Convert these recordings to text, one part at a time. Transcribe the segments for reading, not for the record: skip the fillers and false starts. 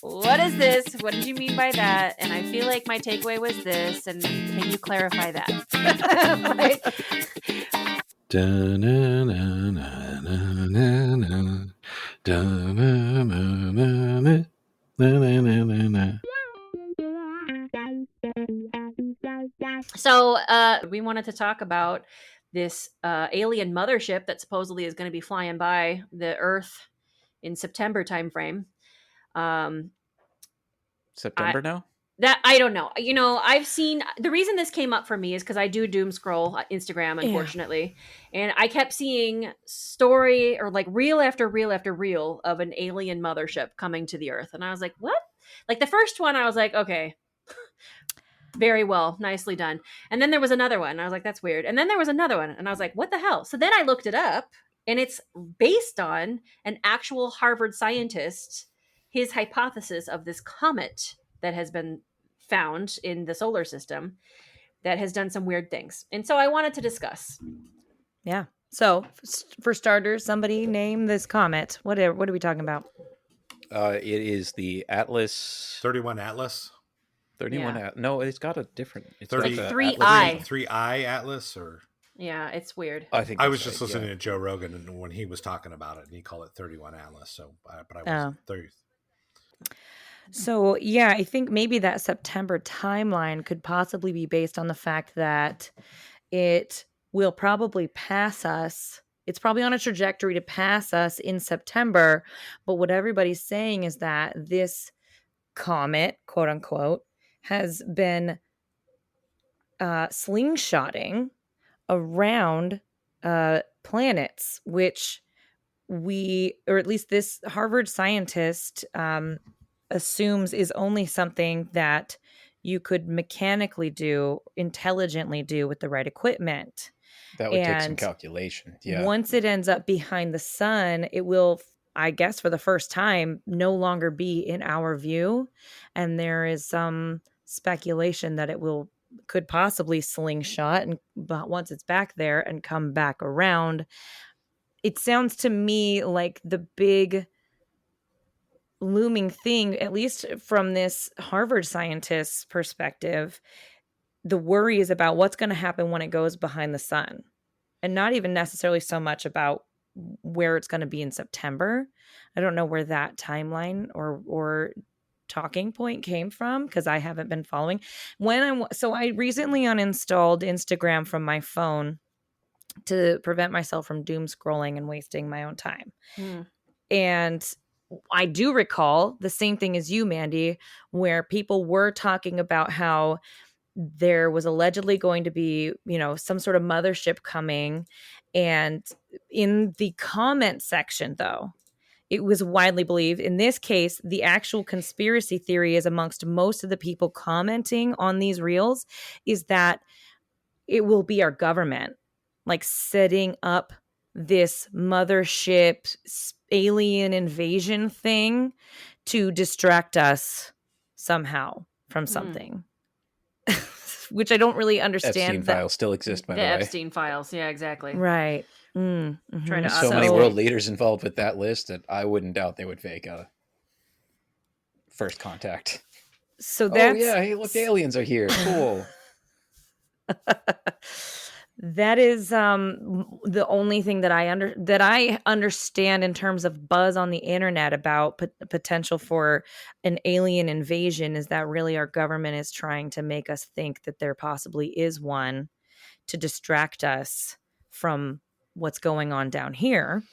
what is this? What did you mean by that? And I feel like my takeaway was this. And can you clarify that? Like, Da-na-na-na-na-na-na. Da-na-na-na-na-na-na-na. so we wanted to talk about this alien mothership that supposedly is going to be flying by the Earth in September timeframe. September now? That I don't know. I've seen the reason this came up for me is because I do doom scroll Instagram, unfortunately, and I kept seeing story or like reel after reel after reel of an alien mothership coming to the Earth, and I was like, what? Like the first one, I was like, okay, very well, nicely done. And then there was another one, and I was like, that's weird. And then there was another one, and I was like, what the hell? So then I looked it up, and it's based on an actual Harvard scientist, his hypothesis of this comet that has been found in the solar system that has done some weird things. And so I wanted to discuss. Yeah. So for starters, somebody name this comet. What are we talking about? It is the Atlas 31 Atlas. 31. Yeah. No, it's got a different. It's 30 got the 3I. Atlas. 3I Atlas, or Yeah, it's weird. I think I was that's just right, listening yeah. to Joe Rogan and when he was talking about it, and he called it 31 Atlas. So, but I was 30. So, yeah, I think maybe that September timeline could possibly be based on the fact that it will probably pass us. It's probably on a trajectory to pass us in September. But what everybody's saying is that this comet, quote unquote, has been slingshotting around planets, which or at least this Harvard scientist assumes is only something that you could mechanically do, intelligently do with the right equipment. That would take some And calculation. Yeah. once it ends up behind the sun, it will, I guess, for the first time, no longer be in our view. And there is some speculation that it could possibly slingshot, but once it's back there and come back around. It sounds to me like the big looming thing, at least from this Harvard scientist's perspective, the worry is about what's going to happen when it goes behind the sun, and not even necessarily so much about where it's going to be in September. I don't know where that timeline or talking point came from, because I haven't been following. So I recently uninstalled Instagram from my phone to prevent myself from doom scrolling and wasting my own time. And I do recall the same thing as you, Mandy, where people were talking about how there was allegedly going to be, some sort of mothership coming. And in the comment section, though, it was widely believed. In this case, the actual conspiracy theory is amongst most of the people commenting on these reels is that it will be our government, like setting up this mothership alien invasion thing to distract us somehow from something. Which I don't really understand. Epstein files still exist, by the way. Epstein files. Yeah, exactly. Right. Mm-hmm. Trying to So many world leaders involved with that list that I wouldn't doubt they would fake a first contact. So that's... Oh, yeah. Hey, look, the aliens are here. Cool. That is the only thing that I understand in terms of buzz on the internet about potential for an alien invasion is that really our government is trying to make us think that there possibly is one to distract us from what's going on down here.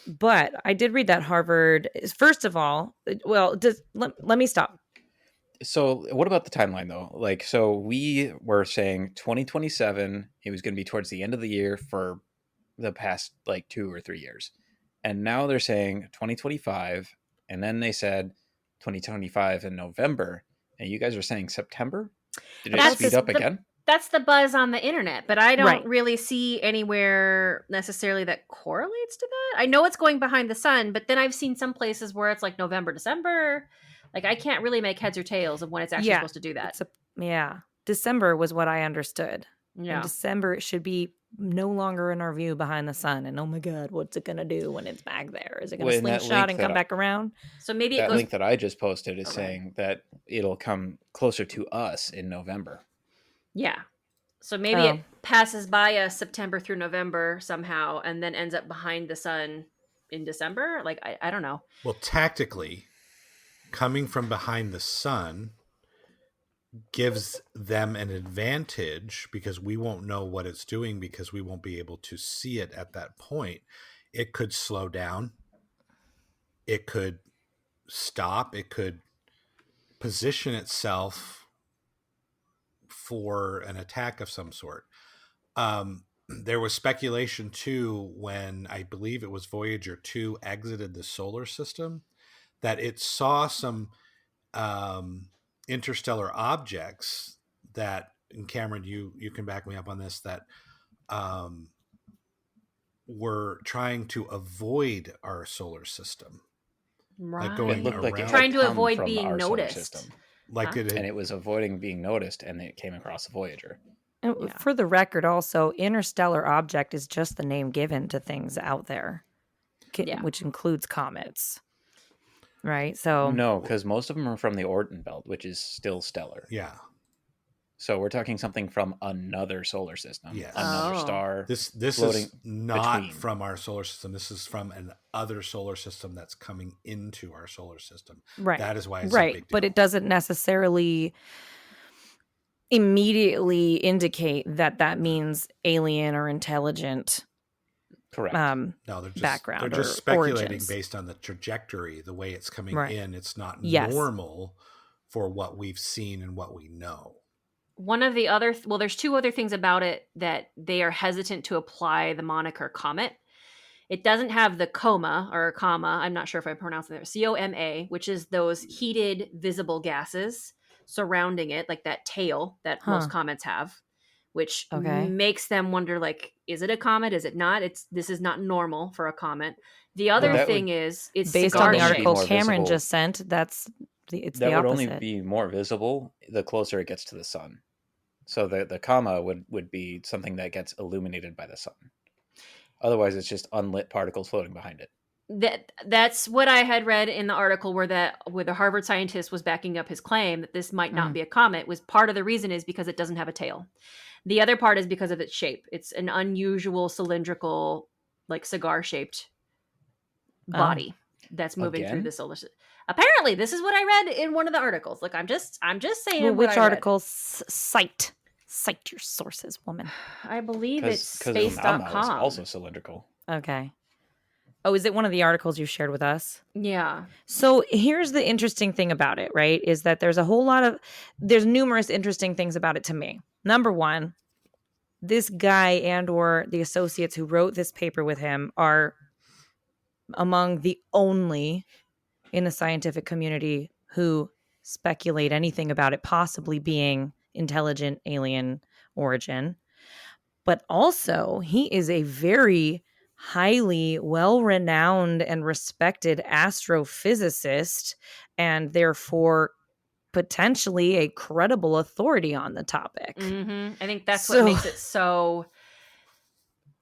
But I did read that Harvard, first of all, well, let me stop. So what about the timeline, though? Like, so we were saying 2027, it was going to be towards the end of the year for the past, 2 or 3 years. And now they're saying 2025, and then they said 2025 in November. And you guys are saying September? Did it speed up again? That's the buzz on the internet, but I don't really see anywhere necessarily that correlates to that. I know it's going behind the sun, but then I've seen some places where it's like November, December. Like, I can't really make heads or tails of when it's actually supposed to do that. December was what I understood. Yeah. In December, it should be no longer in our view behind the sun. And oh my God, what's it going to do when it's back there? Is it going to Well, in that slingshot link and come that back around? So maybe it that goes. link that I just posted is Oh, go ahead. saying that it'll come closer to us in November. Yeah. So maybe it passes by us September through November somehow, and then ends up behind the sun in December. Like I don't know. Well, tactically, coming from behind the sun gives them an advantage because we won't know what it's doing because we won't be able to see it at that point. It could slow down. It could stop. It could position itself for an attack of some sort. There was speculation too when I believe it was Voyager 2 exited the solar system that it saw some interstellar objects that, and Cameron, you can back me up on this, that were trying to avoid our solar system, Right. like going It looked like it around, had Trying to come avoid from being our solar noticed. system, like Huh? it had, and it was avoiding being noticed, and it came across Voyager. And Yeah. for the record, also, interstellar object is just the name given to things out there, Yeah. which includes comets. Right? So, No, because most of them are from the Oort belt, which is still stellar. yeah. So we're talking something from another solar system, Yes. another Oh. star. This floating is not between. from our solar system. This is from an other solar system that's coming into our solar system. right. That is why it's a Right. big deal. But it doesn't necessarily immediately indicate that that means alien or intelligent Correct. No, they're just background they're just or speculating origins. based on the trajectory, the way it's coming Right. in. It's not Yes. normal for what we've seen and what we know. One of the other, well, there's two other things about it that they are hesitant to apply the moniker comet. It doesn't have the coma or comma. I'm not sure if I pronounced it. COMA, which is those heated visible gases surrounding it, like that tail that most comets have, which Okay. makes them wonder, like, is it a comet? Is it not? This is not normal for a comet. The other that thing is it's Based cigar on the only be article more Cameron visible. just sent, it's that the would opposite. only be more visible the closer it gets to the sun. So the comma would be something that gets illuminated by the sun. Otherwise, it's just unlit particles floating behind it. That's what I had read in the article where the Harvard scientist was backing up his claim that this might not be a comet. Was part of the reason is because it doesn't have a tail. The other part is because of its shape. It's an unusual cylindrical, like cigar shaped body that's moving through Again? the solar system. Apparently, this is what I read in one of the articles. Like I'm just saying. Well, what which I read. article? Cite your sources, woman. I believe it's Because is space.com. also cylindrical. Okay. Oh, is it one of the articles you shared with us? Yeah. So here's the interesting thing about it, right? Is that there's numerous interesting things about it to me. Number one, this guy and or the associates who wrote this paper with him are among the only in the scientific community who speculate anything about it possibly being intelligent alien origin. But also, he is a very highly well-renowned and respected astrophysicist and therefore potentially a credible authority on the topic. Mm-hmm. I think that's what makes it so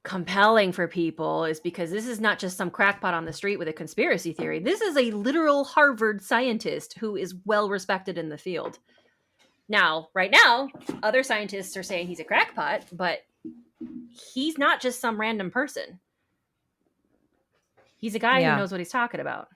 compelling for people, is because this is not just some crackpot on the street with a conspiracy theory. This is a literal Harvard scientist who is well respected in the field. Now, right now, other scientists are saying he's a crackpot, but he's not just some random person. He's a guy who knows what he's talking about.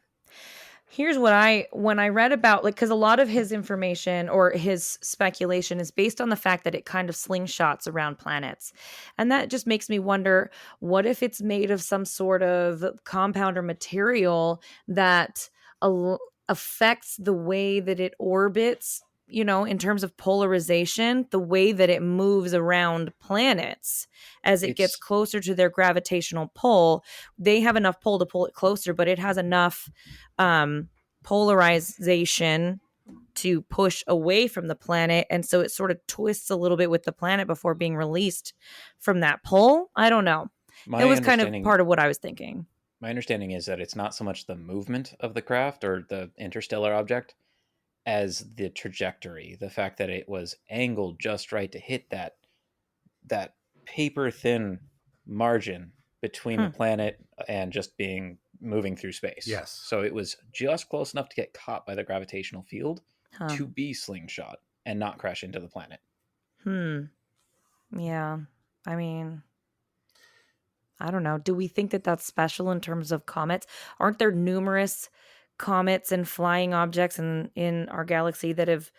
Here's what when I read about, like, because a lot of his information or his speculation is based on the fact that it kind of slingshots around planets. And that just makes me wonder, what if it's made of some sort of compound or material that affects the way that it orbits, in terms of polarization, the way that it moves around planets as it gets closer to their gravitational pull. They have enough pull to pull it closer, but it has enough polarization to push away from the planet. And so it sort of twists a little bit with the planet before being released from that pull. I don't know. It was kind of part of what I was thinking. My understanding is that it's not so much the movement of the craft or the interstellar object as the trajectory, the fact that it was angled just right to hit that paper thin margin between the planet and just moving through space. Yes. So it was just close enough to get caught by the gravitational field Huh. to be slingshot and not crash into the planet. Yeah. I mean, I don't know. Do we think that that's special in terms of comets? Aren't there numerous comets and flying objects in our galaxy that have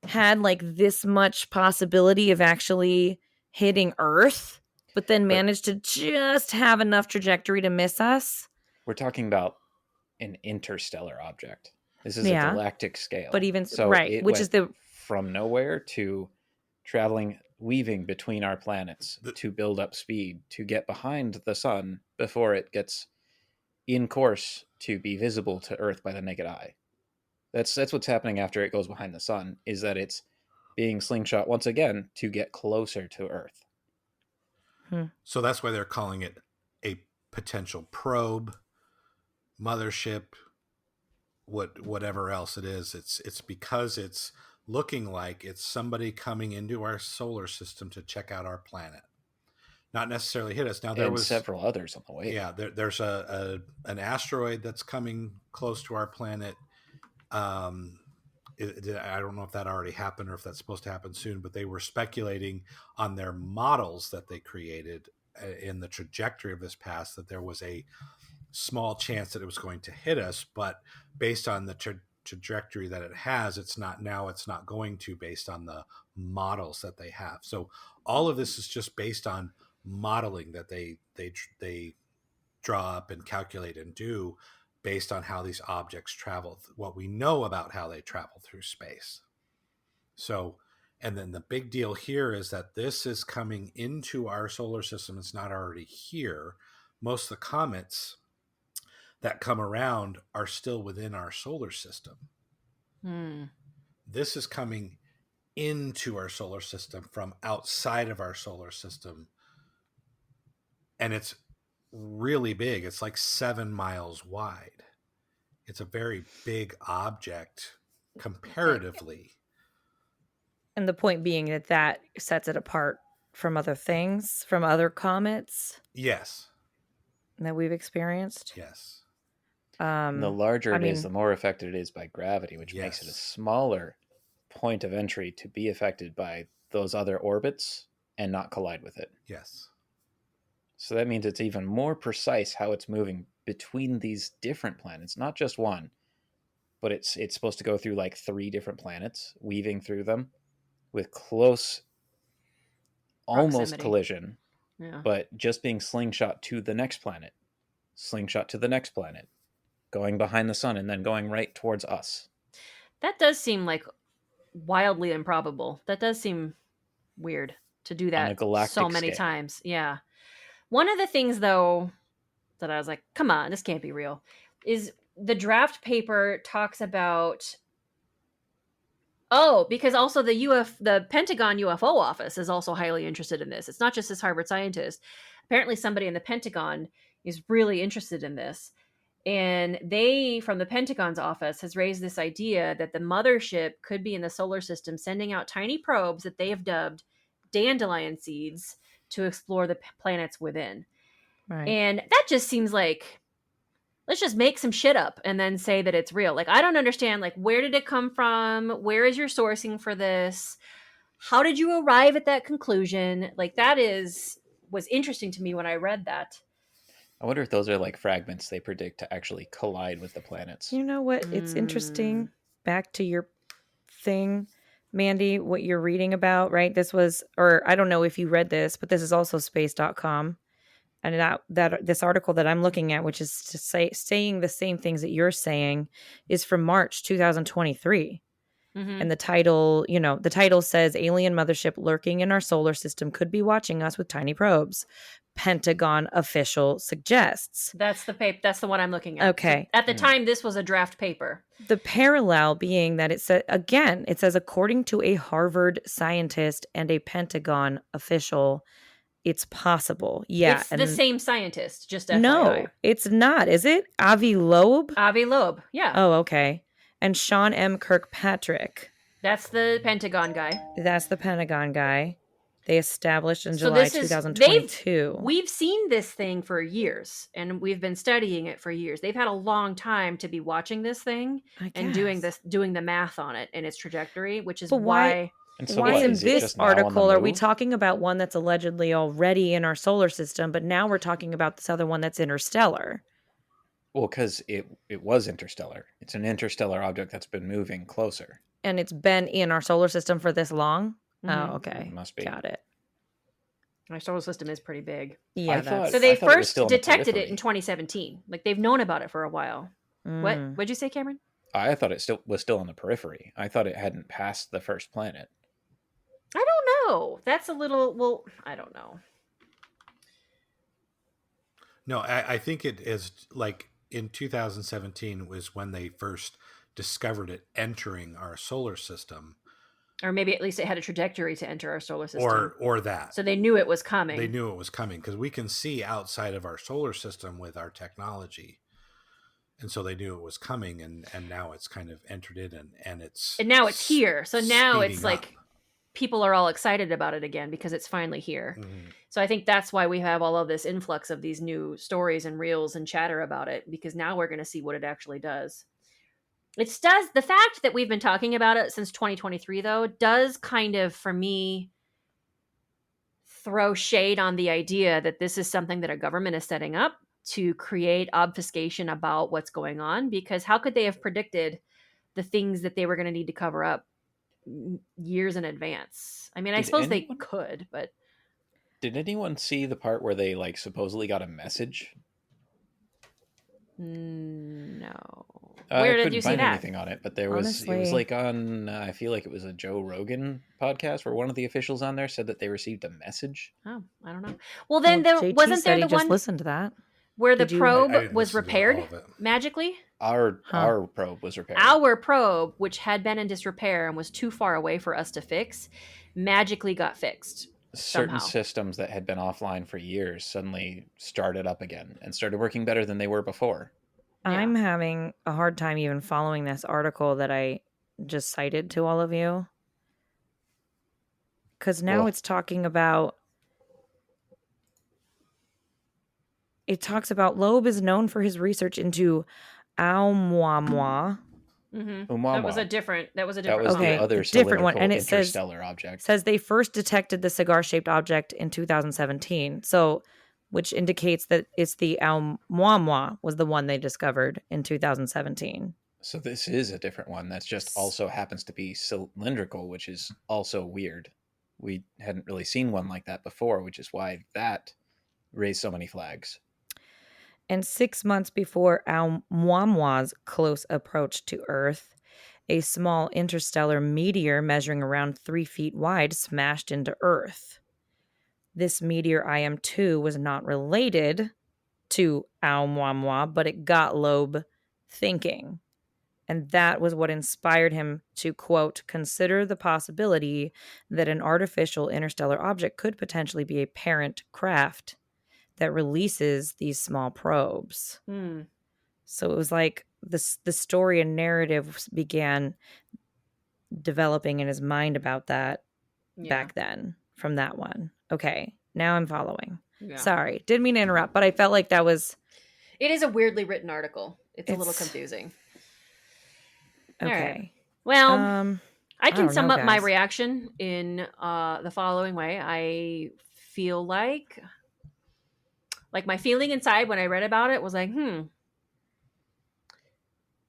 had like this much possibility of actually hitting Earth, but then managed to just have enough trajectory to miss us? We're talking about an interstellar object. This is Yeah. a galactic scale. But even so right, it which went is the from nowhere to weaving between our planets to build up speed to get behind the sun before it gets in course to be visible to Earth by the naked eye. That's what's happening after it goes behind the sun, is that it's being slingshot once again to get closer to Earth. So that's why they're calling it a potential probe, mothership, whatever else it is. It's because it's looking like it's somebody coming into our solar system to check out our planet, not necessarily hit us. Now there was several others on the way. Yeah, there's an asteroid that's coming close to our planet. I don't know if that already happened or if that's supposed to happen soon, but they were speculating on their models that they created in the trajectory of this pass that there was a small chance that it was going to hit us, but based on the trajectory that it has, it's not going to, based on the models that they have. So all of this is just based on modeling that they draw up and calculate and do based on how these objects travel, what we know about how they travel through space. So, and then the big deal here is that this is coming into our solar system. It's not already here. Most of the comets that come around are still within our solar system. This is coming into our solar system from outside of our solar system. And it's really big. It's like 7 miles wide. It's a very big object comparatively. And the point being that sets it apart from other things, from other comets. Yes. That we've experienced. Yes. The larger it is, the more affected it is by gravity, which makes it a smaller point of entry to be affected by those other orbits and not collide with it. Yes. So that means it's even more precise how it's moving between these different planets, not just one, but it's supposed to go through like 3 different planets, weaving through them with close, almost collision, but just being slingshot to the next planet, going behind the sun, and then going right towards us. That does seem like wildly improbable. That does seem weird to do that so many times. Yeah. One of the things, though, that I was like, come on, this can't be real, is the draft paper talks about, because also the Pentagon UFO office is also highly interested in this. It's not just this Harvard scientist. Apparently somebody in the Pentagon is really interested in this. And they, from the Pentagon's office, has raised this idea that the mothership could be in the solar system, sending out tiny probes that they have dubbed dandelion seeds to explore the planets within. Right. And that just seems like, let's just make some shit up and then say that it's real. Like, I don't understand, like, where did it come from? Where is your sourcing for this? How did you arrive at that conclusion? Like, that was interesting to me when I read that. I wonder if those are like fragments they predict to actually collide with the planets. You know what? It's interesting. Back to your thing, Mandy, what you're reading about, right? This was, or I don't know if you read this, but this is also space.com. And that this article that I'm looking at, which is saying the same things that you're saying, is from March 2023. And the title says alien mothership lurking in our solar system could be watching us with tiny probes. Pentagon official suggests. That's the paper. That's the one I'm looking at. Okay. So at the time, this was a draft paper. The parallel being that it says, according to a Harvard scientist and a Pentagon official, it's possible. Yeah. It's the same scientist, just FYI. No, it's not. Is it? Avi Loeb? Avi Loeb, yeah. Oh, okay. And Sean M. Kirkpatrick. That's the Pentagon guy. That's the Pentagon guy. They established in So July this is 2022. we've seen this thing for years, and we've been studying it for years. They've had a long time to be watching this thing I and doing guess. doing the math on it and its trajectory, which is But why? why And so Why what? in Is it this just now on the article are we move? talking about one that's allegedly already in our solar system, but now we're talking about this other one that's interstellar? Well, because it was interstellar. It's an interstellar object that's been moving closer. And it's been in our solar system for this long? Mhm. Oh, okay. It must be. Got it. our solar system is pretty big. Yeah, I thought- So they I thought it was first still in the detected it periphery. in 2017. Like they've known about it for a while. What? Mm. What'd you say, Cameron? I thought it was still on the periphery. I thought it hadn't passed the first planet. I don't know. That's a little. Well, I don't know. No, I think it is like in 2017 was when they first discovered it entering our solar system, Or maybe at least it had a trajectory to enter our solar system. or that. So they knew it was coming. They knew it was coming because we can see outside of our solar system with our technology. And so they knew it was coming, and now it's kind of entered in, and now it's here. So now it's speeding like up. people are all excited about it again because it's finally here. Mhm. So I think that's why we have all of this influx of these new stories and reels and chatter about it, because now we're going to see what it actually does. The fact that we've been talking about it since 2023 though does kind of, for me, throw shade on the idea that this is something that a government is setting up to create obfuscation about what's going on, because how could they have predicted the things that they were going to need to cover up years in advance? I mean, I Did suppose they anyone- could, but Did anyone see the part where they like supposedly got a message? no. I Where did couldn't you see find that? anything on it, but it was Honestly. like on I feel like it was a Joe Rogan podcast where one of the officials on there said that they received a message. Oh, I don't know. Well, then Well, there JT wasn't said there he the just one listened to that. where the Did you- probe I didn't was listen to all repaired of it. magically? Our probe was repaired. Our probe, which had been in disrepair and was too far away for us to fix, magically got fixed. Certain somehow. systems that had been offline for years suddenly started up again and started working better than they were before. Yeah. I'm having a hard time even following this article that I just cited to all of you. Because now Well- it's talking about. It talks about Loeb is known for his research into Oumuamua. Mm-hmm. Oumuamua. That was a different. That was one. the Okay, other the different one, cylindrical and it says- interstellar object. Says they first detected the cigar-shaped object in 2017. So, which indicates that it's the Oumuamua was the one they discovered in 2017. So this is a different one that's just also happens to be cylindrical, which is also weird. We hadn't really seen one like that before, which is why that raised so many flags. And 6 months before Oumuamua's close approach to Earth, a small interstellar meteor measuring around 3 feet wide smashed into Earth. This meteor IM2 was not related to Oumuamua, but it got Loeb thinking. And that was what inspired him to, quote, consider the possibility that an artificial interstellar object could potentially be a parent craft that releases these small probes. Hmm. So it was like the story and narrative began developing in his mind about that Yeah. back then from that one. Okay, now I'm following. Yeah. Sorry, didn't mean to interrupt, but I felt like that was It is a weirdly written article. It's a little It's- confusing. All okay. right. Well, I can don't sum know, up my guys. reaction in the following way. I feel like my feeling inside when I read about it was like,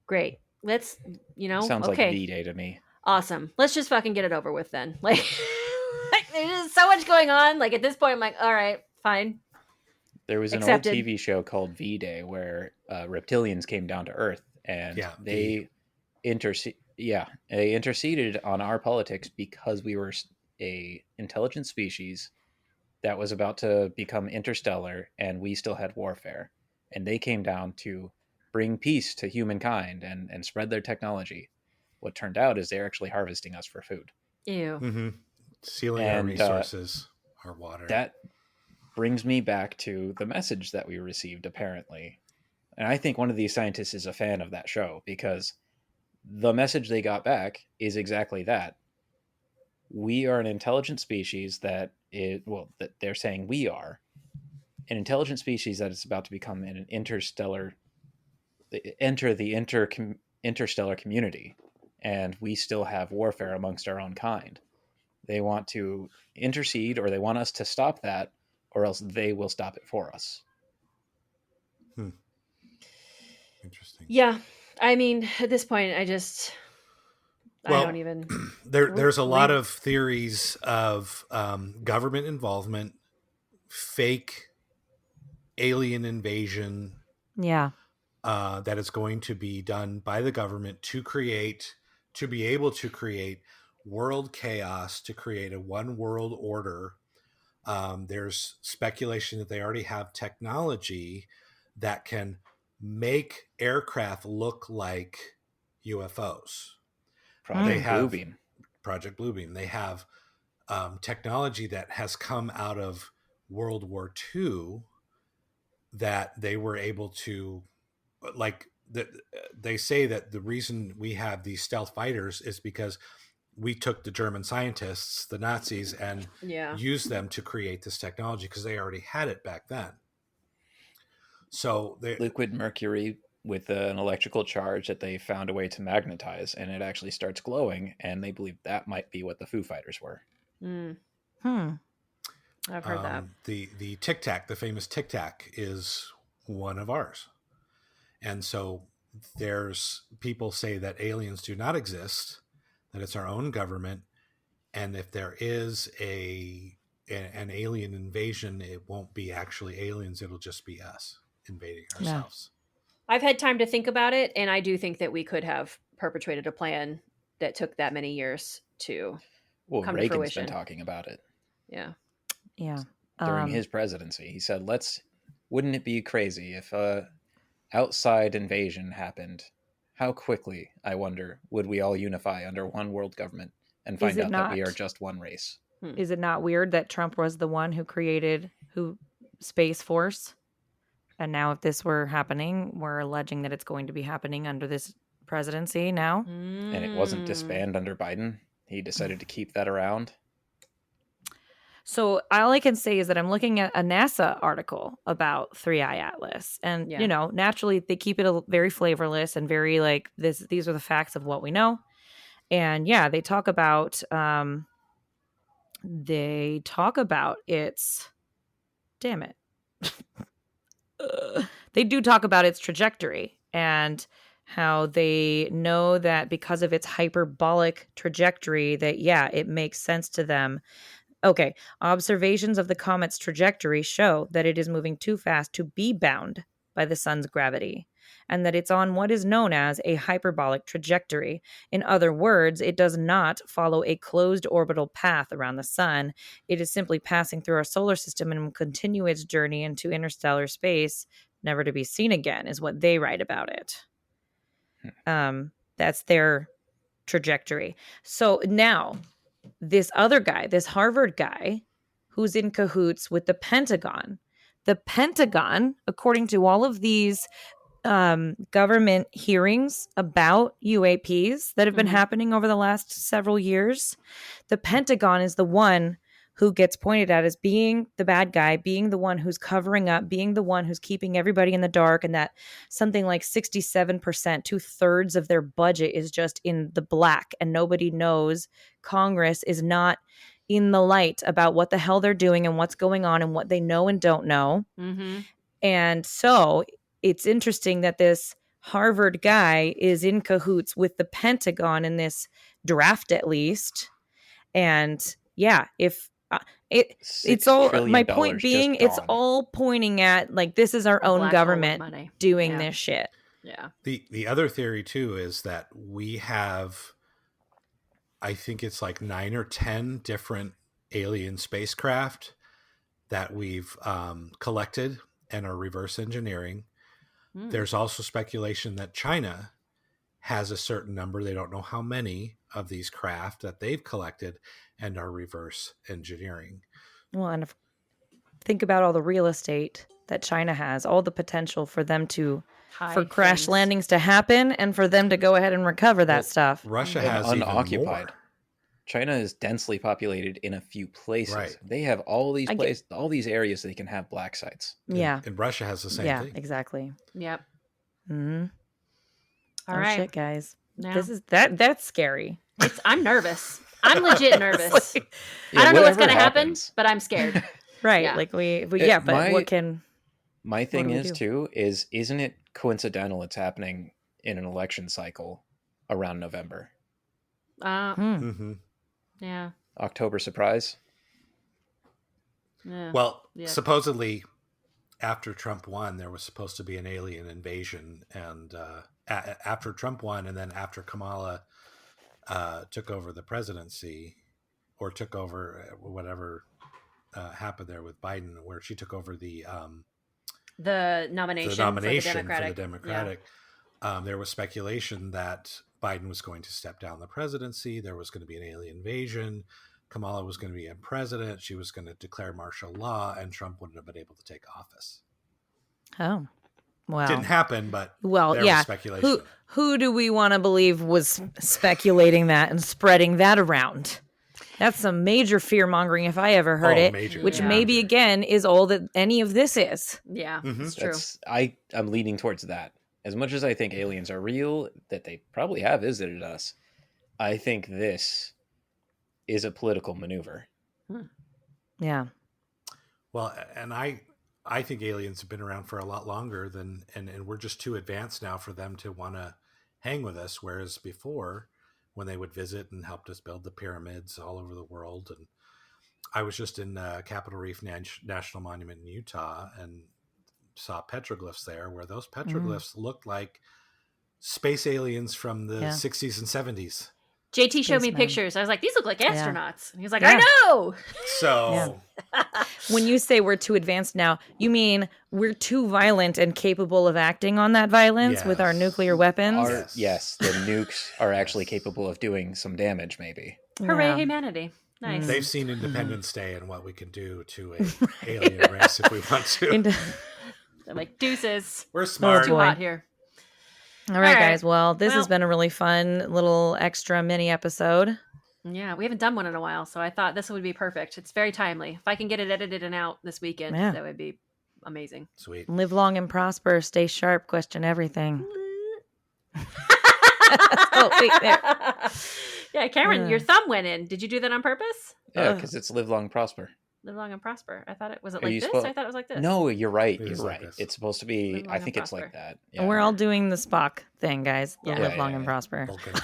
great. Let's, Sounds okay, like V-Day to me. awesome. Let's just fucking get it over with then. Like, there's just so much going on. Like at this point, I'm like, all right, fine. There was an Accepted. old TV show called V-Day where reptilians came down to Earth and Yeah, they interceded on our politics because we were a intelligent species that was about to become interstellar and we still had warfare. And they came down to bring peace to humankind and spread their technology. What turned out is they're actually harvesting us for food. Ew. Mm-hmm. Stealing our And, resources, our water. That brings me back to the message that we received, apparently. And I think one of these scientists is a fan of that show because the message they got back is exactly that. We are an intelligent species that they're saying we are an intelligent species that is about to become an interstellar, enter the interstellar community, and we still have warfare amongst our own kind. They want to intercede, or they want us to stop that, or else they will stop it for us. Interesting. Yeah. I mean, at this point, I don't even. There's a lot of theories of government involvement, fake alien invasion. Yeah. That is going to be done by the government to be able to create world chaos, to create a one world order. There's speculation that they already have technology that can make aircraft look like UFOs. Project Bluebeam. Project Bluebeam. They have technology that has come out of World War II that they were able to, they say that the reason we have these stealth fighters is because we took the German scientists, the Nazis, and used them to create this technology because they already had it back then. So liquid mercury with an electrical charge that they found a way to magnetize, and it actually starts glowing, and they believe that might be what the Foo Fighters were. I've heard that. The Tic Tac, the famous Tic Tac, is one of ours. And so there's people say that aliens do not exist, that it's our own government, and if there is an alien invasion, it won't be actually aliens, it'll just be us invading ourselves. I've had time to think about it, and I do think that we could have perpetrated a plan that took that many years to come to fruition. Reagan's been talking about it. Yeah. During his presidency, he said, wouldn't it be crazy if outside invasion happened? How quickly, I wonder, would we all unify under one world government and find out that we are just one race? Is it not weird that Trump was the one who created Space Force? And now if this were happening, we're alleging that it's going to be happening under this presidency now. And it wasn't disbanded under Biden. He decided to keep that around. So all I can say is that I'm looking at a NASA article about 3i Atlas. And, naturally they keep it very flavorless and very like this. These are the facts of what we know. And they talk about its, damn it. They do talk about its trajectory and how they know that because of its hyperbolic trajectory that, it makes sense to them. Okay, observations of the comet's trajectory show that it is moving too fast to be bound by the sun's gravity, and that it's on what is known as a hyperbolic trajectory. In other words, it does not follow a closed orbital path around the sun. It is simply passing through our solar system and will continue its journey into interstellar space, never to be seen again, is what they write about it. That's their trajectory. So now, this other guy, this Harvard guy, who's in cahoots with the Pentagon, according to all of these government hearings about UAPs that have been happening over the last several years, the Pentagon is the one who gets pointed at as being the bad guy, being the one who's covering up, being the one who's keeping everybody in the dark, and that something like 67%, 2/3 of their budget is just in the black, and nobody knows. Congress is not in the light about what the hell they're doing and what's going on and what they know and don't know. And so it's interesting that this Harvard guy is in cahoots with the Pentagon in this draft, at least. And if it's all, my point being, it's all pointing at like, this is our own government doing this shit. Yeah. The other theory too is that we have, I think it's like 9 or 10 different alien spacecraft that we've collected and are reverse engineering. There's also speculation that China has a certain number, they don't know how many, of these craft that they've collected and are reverse engineering. Well, and think about all the real estate that China has, all the potential for them to, for crash landings to happen and for them to go ahead and recover that stuff. Russia has unoccupied. China is densely populated in a few places. Right. They have all these I get- places, all these areas they can have black sites. Yeah. And Russia has the same Yeah, thing. exactly. Yep. Mm-hmm. All Oh right. shit, guys. Now, This is that's scary. I'm nervous. I'm legit nervous. Like- I don't know what's whatever gonna happen, happens. but I'm scared. Right. Yeah. Like we It- yeah, but my- what can My thing do we is do? too is isn't it coincidental it's happening in an election cycle around November? Mm-hmm. Yeah. October surprise? Yeah. Well, Yeah. supposedly, after Trump won, there was supposed to be an alien invasion, and after Trump won, and then after Kamala took over the presidency, or took over whatever happened there with Biden, where she took over the nomination, for the Democratic. Democratic. There was speculation that Biden was going to step down the presidency. There was going to be an alien invasion. Kamala was going to be president. She was going to declare martial law, and Trump wouldn't have been able to take office. Oh. Wow. Didn't happen, but Well, there yeah. was speculation. Who do we want to believe was speculating that and spreading that around? That's some major fear mongering if I ever heard it. Major, Which Yeah. maybe again is all that any of this is. Yeah, Mhm. it's true. I'm leaning towards that. As much as I think aliens are real, that they probably have visited us, I think this is a political maneuver. Yeah. Well, and I think aliens have been around for a lot longer than, and we're just too advanced now for them to want to hang with us. Whereas before, when they would visit and helped us build the pyramids all over the world, and I was just in Capitol Reef National Monument in Utah and saw petroglyphs there, where those petroglyphs looked like space aliens from the Yeah. 60s and 70s. JT showed me Spaceman. pictures. I was like, these look like Yeah. astronauts. And he was like, Yeah. I know. So When you say we're too advanced now, you mean we're too violent and capable of acting on that violence with our Yes. nuclear weapons? Yes, the nukes are actually capable of doing some damage, maybe. Hooray, Yeah. humanity. Nice. they've seen Independence Day and what we can do to a alien race if we want to. Into- They're like, deuces. We're It's smart. too boy. hot here. All right, right. guys. Well, this has Well- been a really fun little extra mini episode. Yeah, we haven't done one in a while, so I thought this would be perfect. It's very timely. If I can get it edited and out this weekend, Yeah. that would be amazing. Sweet. Live long and prosper. Stay sharp. Question everything. Oh, wait, there. Yeah, Cameron, your thumb went in. Did you do that on purpose? Yeah, Ugh. because it's live long, prosper. Live long and prosper. I thought it was it Are like you this? supposed- I thought it was like this. No, you're right. It You're is like right. this. It's supposed to be. Live long I and think it's like prosper. that. And we're all doing the Spock thing, guys. Yeah. Live Yeah, long yeah, and yeah. prosper. Vulcan.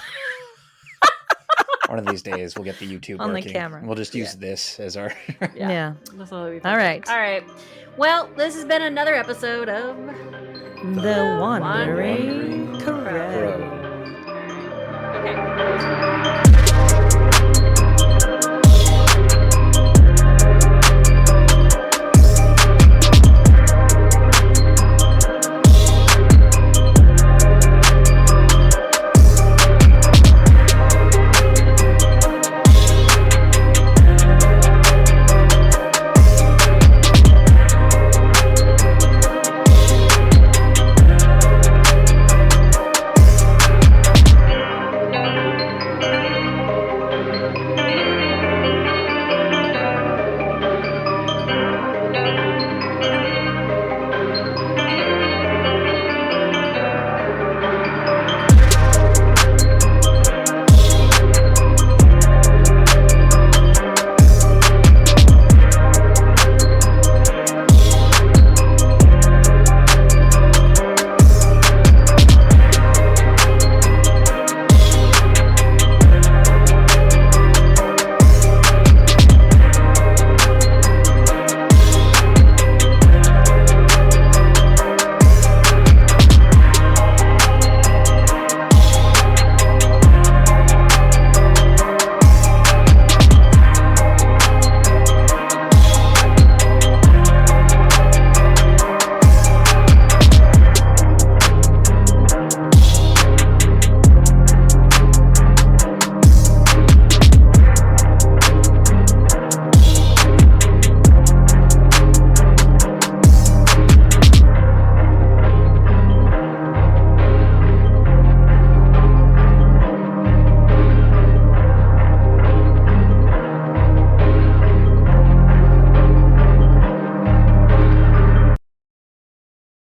One of these days, we'll get the YouTube On the working. camera. We'll just use this as our. Yeah. That's what we All right. All right. Well, this has been another episode of The Wandering Wandering Crow. Crow. Okay.